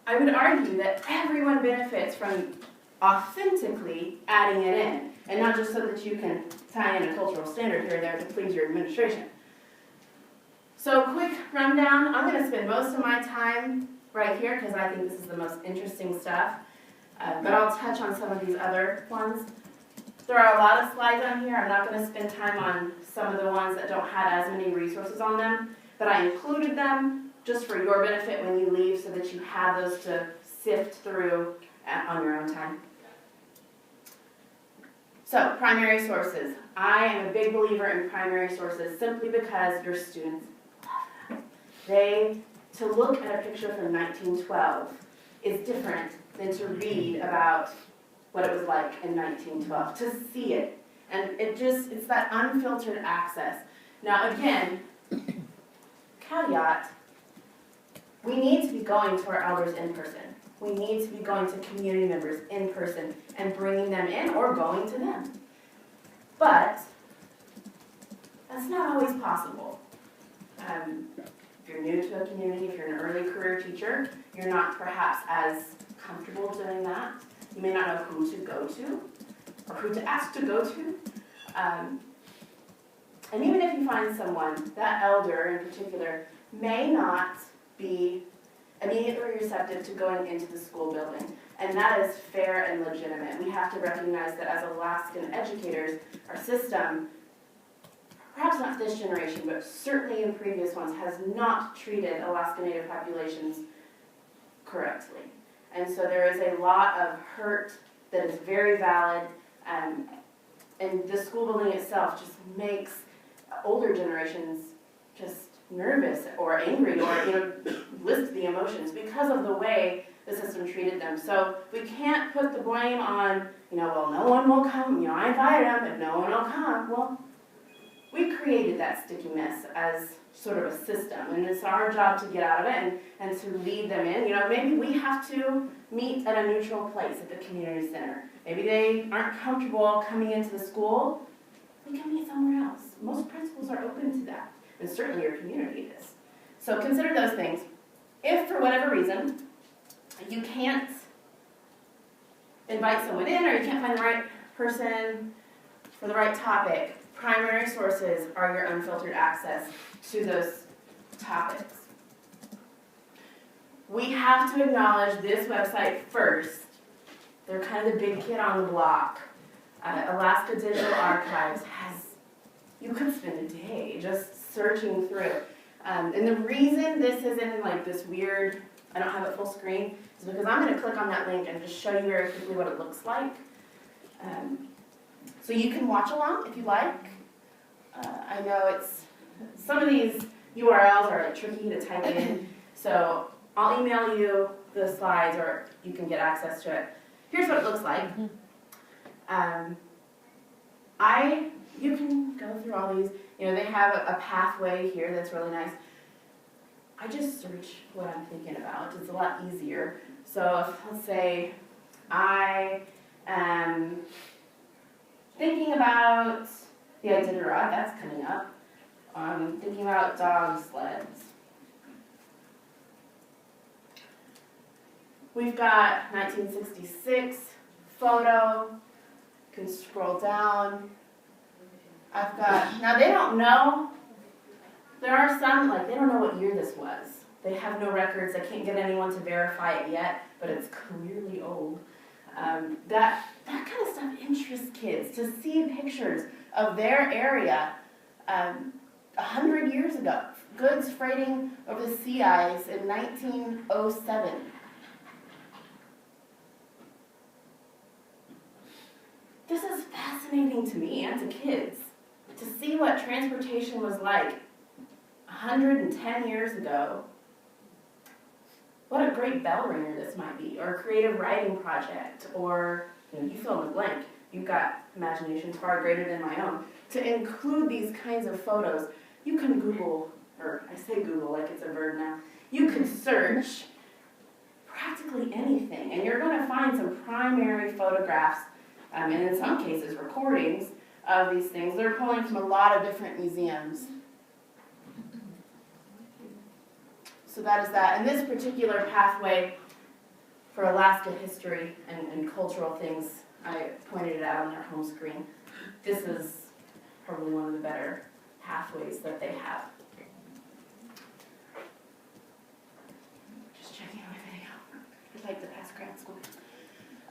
I would argue that everyone benefits from authentically adding it in, and not just so that you can tie in a cultural standard here or there to please your administration. So quick rundown, I'm going to spend most of my time right here because I think this is the most interesting stuff, but I'll touch on some of these other ones. There are a lot of slides on here. I'm not going to spend time on some of the ones that don't have as many resources on them, but I included them just for your benefit when you leave so that you have those to sift through on your own time. So, primary sources. I am a big believer in primary sources simply because your students love them. To look at a picture from 1912 is different than to read about what it was like in 1912, to see it. And it's that unfiltered access. Now again, caveat, we need to be going to our elders in person. We need to be going to community members in person and bringing them in or going to them. But that's not always possible. If you're new to a community, if you're an early career teacher, you're not perhaps as comfortable doing that. You may not know who to go to or who to ask to go to. And even if you find someone, that elder in particular, may not be immediately receptive to going into the school building. And that is fair and legitimate. We have to recognize that as Alaskan educators, our system, perhaps not this generation, but certainly in previous ones, has not treated Alaska Native populations correctly. And so there is a lot of hurt that is very valid, and the school building itself just makes older generations just nervous or angry or list the emotions because of the way the system treated them. So we can't put the blame on, well, no one will come. I invited them, but no one will come. Well, we created that sticky mess as sort of a system, and it's our job to get out of it and to lead them in. Maybe we have to meet at a neutral place at the community center. Maybe they aren't comfortable coming into the school. We can meet somewhere else. Most principals are open to that, and certainly your community is. So consider those things. If for whatever reason you can't invite someone in or you can't find the right person for the right topic, primary sources are your unfiltered access to those topics. We have to acknowledge this website first. They're kind of the big kid on the block. Alaska Digital Archives you could spend a day just searching through. And the reason this isn't like this weird, I don't have it full screen, is because I'm going to click on that link and just show you very quickly what it looks like. So you can watch along if you like. I know some of these URLs are tricky to type in, so I'll email you the slides or you can get access to it. Here's what it looks like. You can go through all these. They have a pathway here that's really nice. I just search what I'm thinking about. It's a lot easier. So let's say I am thinking about the Iditarod, that's coming up. Thinking about dog sleds. We've got 1966 photo. You can scroll down. Now they don't know. There are some, they don't know what year this was. They have no records. I can't get anyone to verify it yet, but it's clearly old. That kind of stuff interests kids, to see pictures of their area 100 years ago. Goods freighting over the sea ice in 1907. This is fascinating to me and to kids, to see what transportation was like 110 years ago. What a great bell ringer this might be, or a creative writing project, or you fill in the blank. You've got imaginations far greater than my own. To include these kinds of photos, you can Google, or I say Google like it's a verb now, you can search practically anything, and you're going to find some primary photographs, and in some cases recordings of these things. They're pulling from a lot of different museums. So that is that. And this particular pathway for Alaska history and cultural things, I pointed it out on their home screen. This is probably one of the better pathways that they have. Just checking everything out. I'd like to pass grad school.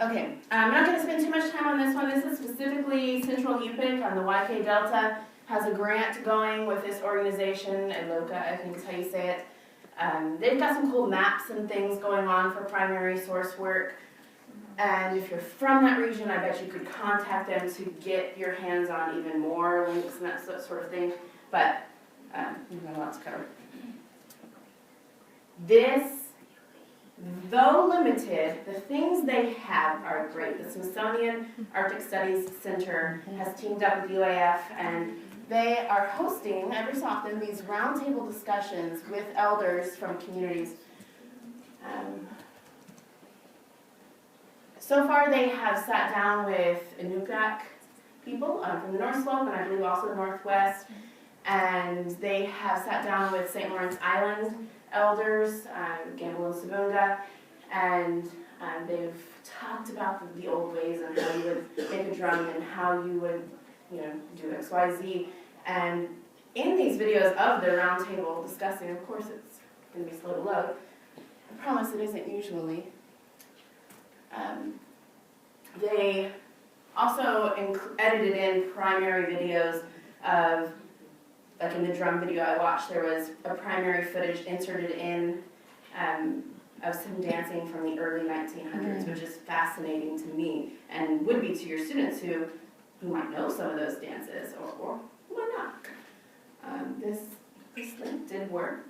Okay, I'm not going to spend too much time on this one. This is specifically Central Yupik on the YK Delta. Has a grant going with this organization, Iloka, I think is how you say it. They've got some cool maps and things going on for primary source work. And if you're from that region, I bet you could contact them to get your hands on even more links and that sort of thing. But we've got a lot to cover. This, though limited, the things they have are great. The Smithsonian Arctic Studies Center has teamed up with UAF, and they are hosting, every so often, these roundtable discussions with elders from communities. So far, they have sat down with Inupiaq people from the North Slope, and I believe also the Northwest, and they have sat down with St. Lawrence Island elders, Gamble and Sabunda, and they've talked about the old ways and how you would make a drum and how you would, do X, Y, Z. And in these videos of the roundtable discussing, of course it's going to be slow to load. I promise it isn't usually. They also edited in primary videos of, like in the drum video I watched, there was a primary footage inserted in of some dancing from the early 1900s, which is fascinating to me, and would be to your students who might know some of those dances, or who might not. This link did work,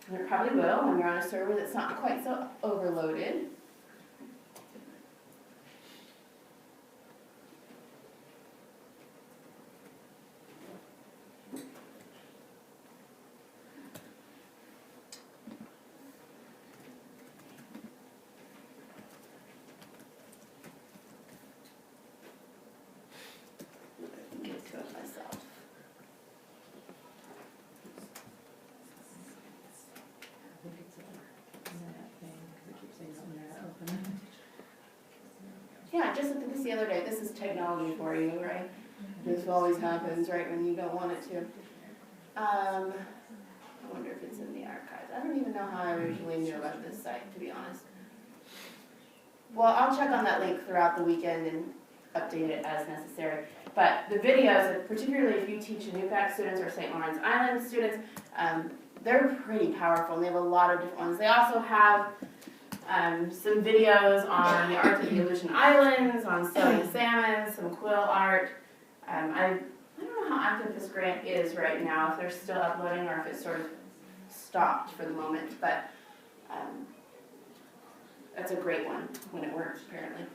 and it probably will when you're on a server that's not quite so overloaded. Yeah, I just looked at this the other day. This is technology for you, right? This always happens right when you don't want it to. I wonder if it's in the archives. I don't even know how I originally knew about this site, to be honest. Well, I'll check on that link throughout the weekend and update it as necessary. But the videos, particularly if you teach Inupiaq students or St. Lawrence Island students, they're pretty powerful, and they have a lot of different ones. They also have some videos on the art of the Aleutian Islands, on sewing salmon, some quill art. I don't know how active this grant is right now, if they're still uploading or if it's sort of stopped for the moment, but that's a great one when it works, apparently.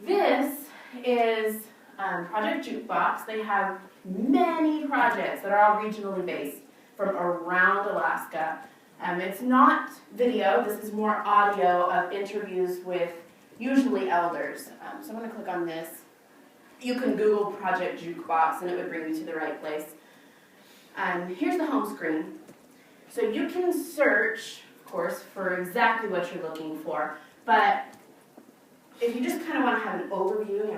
This is Project Jukebox. They have many projects that are all regionally based from around Alaska. It's not video, this is more audio of interviews with usually elders. So I'm going to click on this. You can Google Project Jukebox and it would bring you to the right place. Here's the home screen. So you can search, of course, for exactly what you're looking for, but if you just kind of want to have an overview,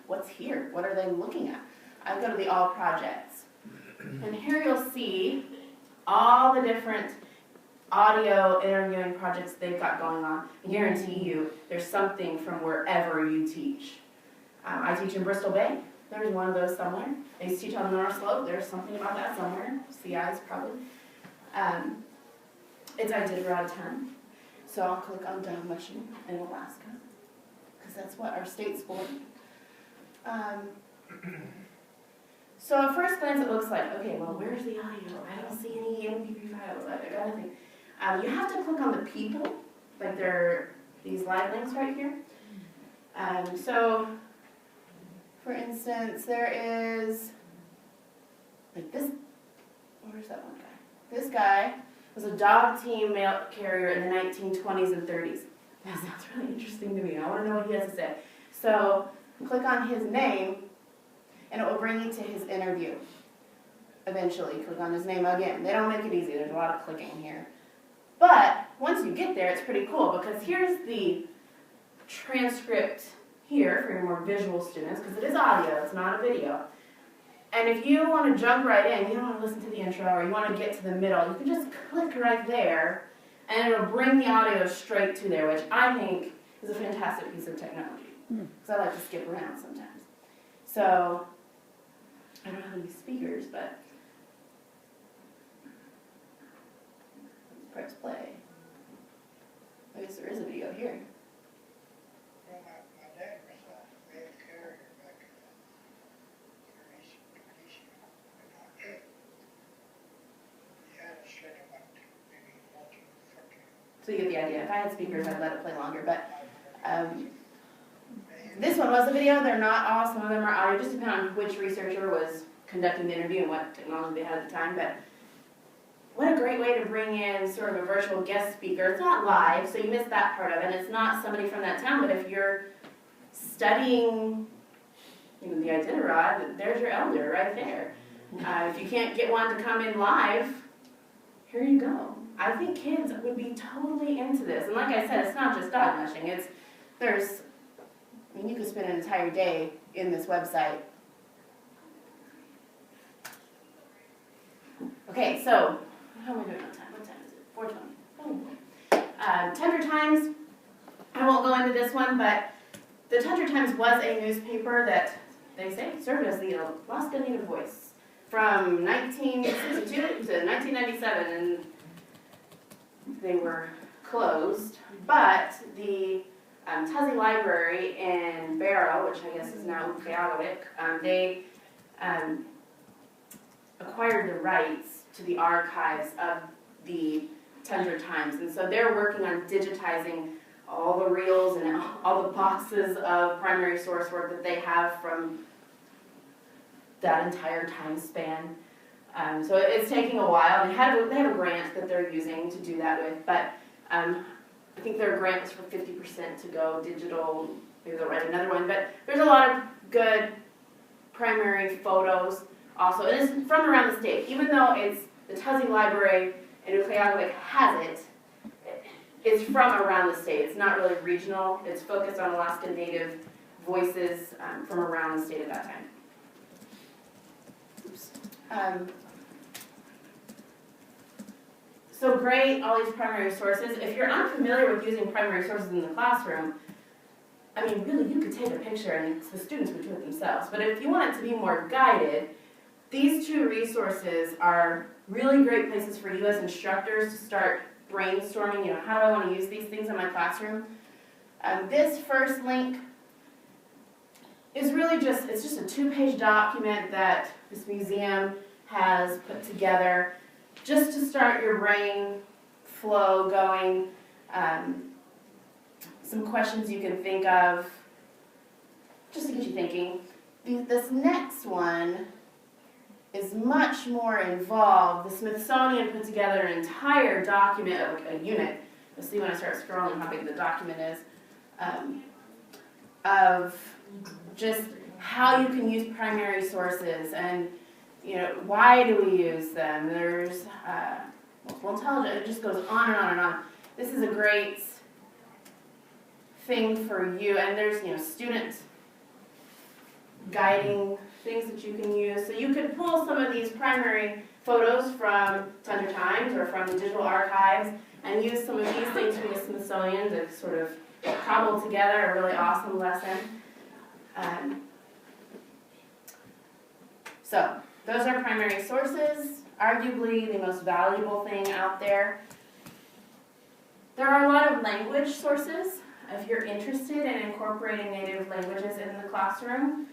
what's here? What are they looking at? I go to the All Projects. And here you'll see all the different audio interviewing projects they've got going on. I guarantee you there's something from wherever you teach. I teach in Bristol Bay. There's one of those somewhere. I used to teach on the North Slope. There's something about that somewhere. CI's probably. It's Iditarod 10. So I'll click on Down Mushing in Alaska, because that's what our state's for. So at first glance it looks like, okay, well, where's the audio? I don't see any MP3 files, that kind of thing. You have to click on the people, like there are these live links right here. So, for instance, there is, like this, where's that one guy? This guy was a dog team mail carrier in the 1920s and 30s. That sounds really interesting to me. I want to know what he has to say. So, click on his name, and it will bring you to his interview. Eventually, click on his name again. They don't make it easy. There's a lot of clicking here. But once you get there, it's pretty cool because here's the transcript here for your more visual students, because it is audio, it's not a video. And if you want to jump right in, you don't want to listen to the intro, or you want to get to the middle, you can just click right there, and it'll bring the audio straight to there, which I think is a fantastic piece of technology, because I like to skip around sometimes. So, I don't have any speakers, but let's press play. I guess there is a video here. Well, my dad was a mail carrier back in the 30s, 20s. And he had a set of about maybe 14, 13. So you get the idea. If I had speakers, I'd let it play longer, but this one was a video. They're not all. Some of them are audio. Just depending on which researcher was conducting the interview and what technology they had at the time. But what a great way to bring in sort of a virtual guest speaker. It's not live, so you miss that part of it. And it's not somebody from that town. But if you're studying, the Iditarod, there's your elder right there. If you can't get one to come in live, here you go. I think kids would be totally into this. And like I said, it's not just dog mushing. You could spend an entire day in this website. Okay, so, how am I doing on time? What time is it? 4:20. Oh. Tundra Times, I won't go into this one, but the Tundra Times was a newspaper that, they say, served as the Alaskan Native Voice from 1962 to 1997, and they were closed, but the Tuzi Library in Barrow, which I guess is now Ukleagowik, they acquired the rights to the archives of the Tundra Times, and so they're working on digitizing all the reels and all the boxes of primary source work that they have from that entire time span. So it's taking a while. They have a grant that they're using to do that with, but I think their grant was for 50% to go digital. Maybe they'll write another one, but there's a lot of good primary photos also. It is from around the state. Even though it's the Tuzi Library in Ukleagowik has it, it's from around the state. It's not really regional. It's focused on Alaskan Native voices from around the state at that time. Oops. So great, all these primary sources. If you're unfamiliar with using primary sources in the classroom, really, you could take a picture and the students would do it themselves. But if you want it to be more guided, these two resources are really great places for you as instructors to start brainstorming, how do I want to use these things in my classroom? This first link is really it's just a 2-page document that this museum has put together just to start your brain flow going. Some questions you can think of, just to get you thinking. This next one is much more involved. The Smithsonian put together an entire document, like a unit. You'll see when I start scrolling how big the document is, of just how you can use primary sources and why do we use them. There's multiple intelligence. It just goes on and on and on. This is a great thing for you, and there's student guiding things that you can use. So you could pull some of these primary photos from Tundra Times or from the digital archives and use some of these things from the Smithsonian to sort of cobble together a really awesome lesson. So those are primary sources, arguably the most valuable thing out there. There are a lot of language sources. If you're interested in incorporating native languages in the classroom,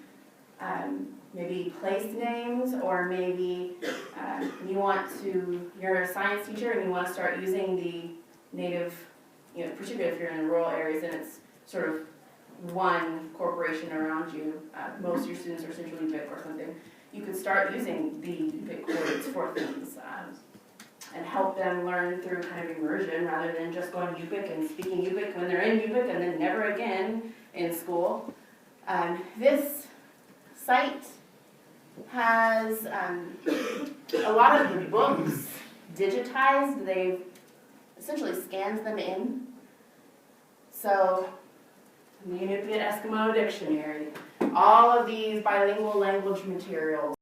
maybe place names, or maybe you're a science teacher and you want to start using the native, particularly if you're in rural areas and it's sort of one corporation around you, most of your students are Central Yupik or something, you could start using the Yupik codes for things and help them learn through kind of immersion rather than just going Yupik and speaking Yupik when they're in Yupik and then never again in school. This site has a lot of the books digitized. essentially scans them in. So, the Inupiat Eskimo Dictionary, all of these bilingual language materials